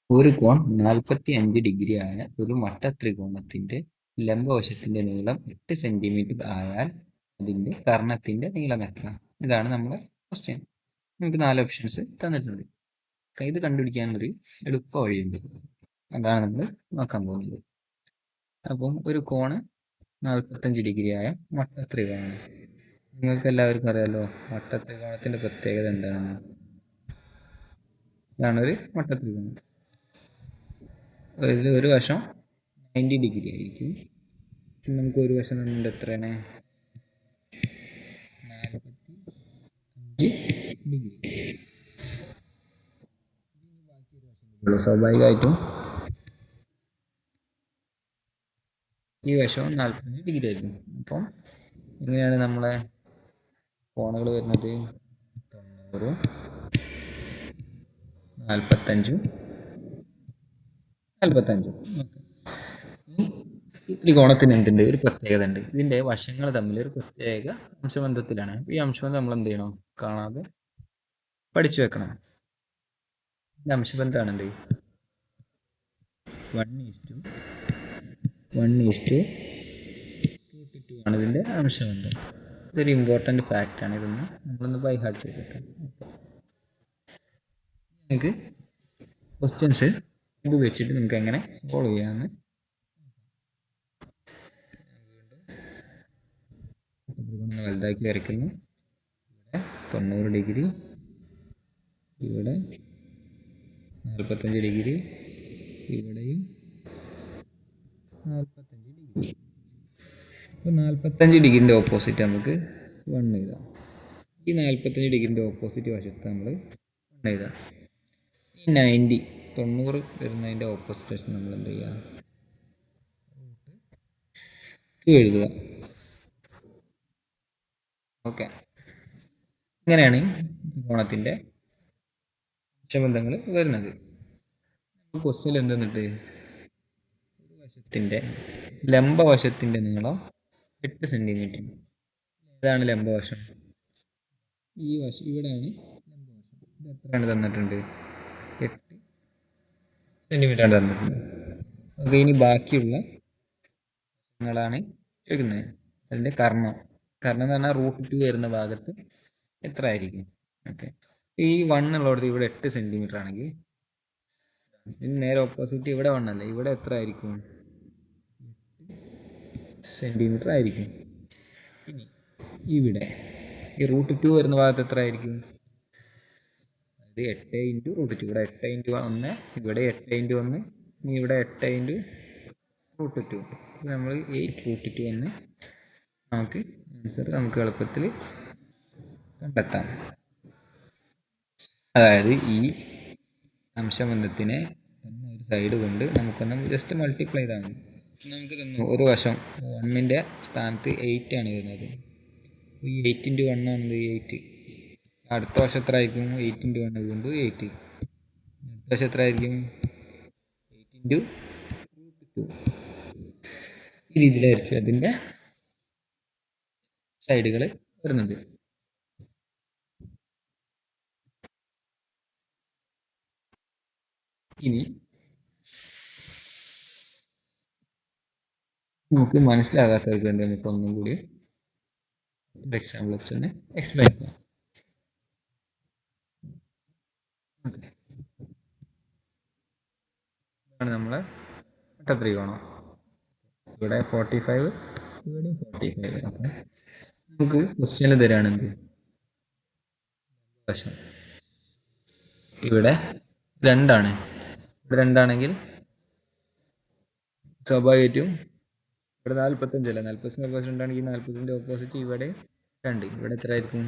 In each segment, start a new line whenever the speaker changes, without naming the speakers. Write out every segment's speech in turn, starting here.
ഒരു കോൺ 45 ഡിഗ്രി ആയ ഒരു മട്ടത്രികോണത്തിന്റെ ലംബവശത്തിന്റെ നീളം 8 സെന്റിമീറ്റർ ആയാൽ അതിന്റെ കർണത്തിന്റെ നീളം എത്ര? ഇതാണ് നമ്മുടെ ക്വസ്റ്റ്യൻ. നമുക്ക് 4 ഓപ്ഷൻസ് തന്നിട്ടുണ്ട്. ഇത് കണ്ടുപിടിക്കാനൊരു എളുപ്പ വഴിയുണ്ട്. അതാണ് നമ്മൾ നോക്കാൻ പോകുന്നത്. അപ്പം ഒരു കോണ് 45 ഡിഗ്രി ആയ മട്ടത്രികോണം. നിങ്ങൾക്ക് എല്ലാവർക്കും അറിയാലോ മട്ടത്രികോണത്തിന്റെ പ്രത്യേകത എന്താണെന്ന്. ഇതാണ് ഒരു മട്ടത്രികോണം. ഒരു വശം 90 ഡിഗ്രി ആയിരിക്കും. നമുക്ക് ഒരു വശം തന്നിട്ട് എത്രയാണ്? 45 ഡിഗ്രി. സ്വാഭാവികമായിട്ടും ഈ വശവും 45 ഡിഗ്രി ആയിരിക്കും. അപ്പം എങ്ങനെയാണ് നമ്മളെ കോണുകൾ വരുന്നത്? 90, 45, 45. ഈ ത്രികോണത്തിന് എന്തുണ്ട്? ഒരു പ്രത്യേകത ഉണ്ട്. ഇതിന്റെ വശങ്ങൾ തമ്മിൽ ഒരു പ്രത്യേക അംശബന്ധത്തിലാണ്. ഈ അംശബന്ധം നമ്മൾ എന്ത് ചെയ്യണം? കാണാതെ പഠിച്ചു വെക്കണം. ഈ അംശബന്ധമാണ് എന്ത്? 1:2 ആണ് ഇതിന്റെ അംശബന്ധം. ഇതൊരു ഇമ്പോർട്ടന്റ് ഫാക്റ്റ് ആണ്. ഇതൊന്ന് നമ്മളൊന്ന് ബൈ ഹാർട്ട് ചെയ്ത് വെക്കാം. നിങ്ങൾക്ക് ക്വസ്റ്റ്യൻസ് ഇത് വെച്ചിട്ട് നിങ്ങൾക്ക് എങ്ങനെ സോൾവ് ചെയ്യാമെന്ന് വലുതാക്കി വരയ്ക്കുന്നു. ഇവിടെ 90 ഡിഗ്രി, ഇവിടെ 45 ഡിഗ്രി, ഇവിടെയും 45 ഡിഗ്രി. അപ്പോൾ 45 ഡിഗ്രിൻ്റെ ഓപ്പോസിറ്റ് നമുക്ക് 1 എഴുതാം. ഈ 45 ഡിഗ്രിൻ്റെ ഓപ്പോസിറ്റ് വശത്ത് നമ്മൾ 1 എഴുതാം. ഈ 90 വരുന്നതിൻ്റെ ഓപ്പോസിറ്റ് വശത്ത് നമ്മൾ എന്ത് ചെയ്യുക? എഴുതുക. ഓക്കെ, ഇങ്ങനെയാണ് ത്രികോണത്തിൻ്റെ അംശബന്ധങ്ങൾ വരുന്നത്. ക്വസ്റ്റ്യൻ എന്തെന്നിട്ട് ഒരു വശത്തിൻ്റെ ലംബവശത്തിൻ്റെ നീളം 8 സെന്റിമീറ്റർ. ഇതാണ് ലംബവശം. ഈ വശം ഇവിടെയാണ് ലംബവശം. ഇത് എത്രയാണ് തന്നിട്ടുണ്ട്? 8 സെന്റിമീറ്റർ ആണ് തന്നിട്ടുണ്ട്. ഓക്കെ, ഇനി ബാക്കിയുള്ള വശങ്ങളാണ് ചോദിക്കുന്നത്. അതിൻ്റെ കർണം എന്ന് പറഞ്ഞാൽ √2 വരുന്ന ഭാഗത്ത് എത്ര ആയിരിക്കും? ഓക്കെ, ഈ 1 ഉള്ളത് ഇവിടെ 8 സെന്റിമീറ്റർ ആണെങ്കിൽ ഇതിന് നേരെ ഓപ്പോസിറ്റ് ഇവിടെ 1 അല്ലേ, ഇവിടെ എത്ര ആയിരിക്കും? 8 സെന്റിമീറ്റർ ആയിരിക്കും. ഇനി ഇവിടെ ഈ √2 വരുന്ന ഭാഗത്ത് എത്ര ആയിരിക്കും? അത് 8 ഇൻറ്റു √2. ഇവിടെ 8 ഇൻറ്റു 1, ഇവിടെ 8 ഇൻറ്റു 1, ഇനി ഇവിടെ 8 ഇൻറ്റു √2. നമ്മൾ 8√2 എന്ന് നമുക്ക് ആൻസർ നമുക്ക് എളുപ്പത്തിൽ കണ്ടെത്താം. അതായത് ഈ അംശബന്ധത്തിനെ ഒരു സൈഡ് കൊണ്ട് നമുക്കൊന്ന് ജസ്റ്റ് മൾട്ടിപ്ലൈ ചെയ്താൽ മതി. നമുക്ക് തന്നു ഒരു വശം 1ൻ്റെ സ്ഥാനത്ത് 8 ആണ് വരുന്നത്. ഈ 8 ഇൻറ്റു 1 ആണെന്ന് 8. അടുത്ത വശം എത്ര ആയിരിക്കും? 8 ഇൻറ്റു 1 വീണ്ടും 8. അടുത്ത വശം എത്ര ആയിരിക്കും? 8 ഇൻറ്റു √2. ഈ രീതിയിലായിരിക്കും അതിൻ്റെ സൈഡുകൾ വരുന്നത്. ഇനി നമുക്ക് മനസ്സിലാകാത്തവർക്ക് വേണ്ടി നമുക്ക് ഒന്നും കൂടി എക്സാമ്പിൾ വെച്ച് എക്സ്പ്ലെയിൻ ചെയ്യാം. ഇതാണ് നമ്മളെ മട്ടത്രികോണം. ഇവിടെ 45, ഇവിടെയും 45. അപ്പം നമുക്ക് ക്വസ്റ്റ്യൻ തരാണെന്ത്? വശം ഇവിടെ 2 ആണ്. ഇവിടെ 2 ആണെങ്കിൽ സ്വാഭാവികമായിട്ടും ഇവിടെ 45 അല്ല, 45 ഓപ്പോസിറ്റ് 2 ആണെങ്കിൽ 45ൻ്റെ ഓപ്പോസിറ്റ് ഇവിടെ 2. ഇവിടെ എത്ര ആയിരിക്കും?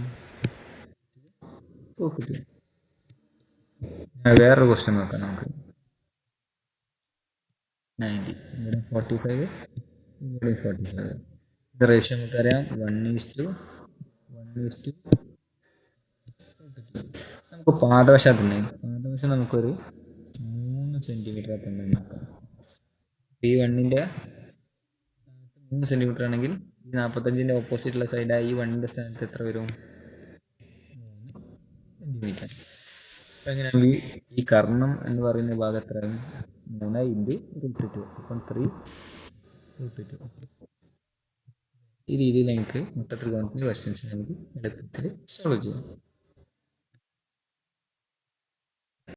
വേറൊരു ക്വസ്റ്റ്യൻ നോക്കാം നമുക്ക്. 90, ഇവിടെ 45, ഇവിടെ 45. ഇത് റേഷ്യോ നമുക്കറിയാം 1:1:. നമുക്ക് പാദവശത്തുണ്ട്. പാദവശം നമുക്കൊരു 3 സെന്റിമീറ്റർ തന്നെ നോക്കാം. ഈ 1ൻ്റെ 3 സെന്റിമീറ്റർ ആണെങ്കിൽ ഈ 45ൻ്റെ ഓപ്പോസിറ്റുള്ള സൈഡായി ഈ 1ൻ്റെ സ്ഥാനത്ത് എത്ര വരും? 3 സെന്റിമീറ്റർ. അങ്ങനെയാണെങ്കിൽ ഈ കർണം എന്ന് പറയുന്ന ഭാഗം എത്രയാണ്? 3 ഇൻറ്റു √2. അപ്പം 3 √2. ഈ രീതിയിൽ നിങ്ങൾക്ക് മട്ടത്രികോണത്തിൻ്റെ ക്വസ്റ്റ്യൻസ് നമുക്ക് എളുപ്പത്തിൽ സോൾവ് ചെയ്യാം.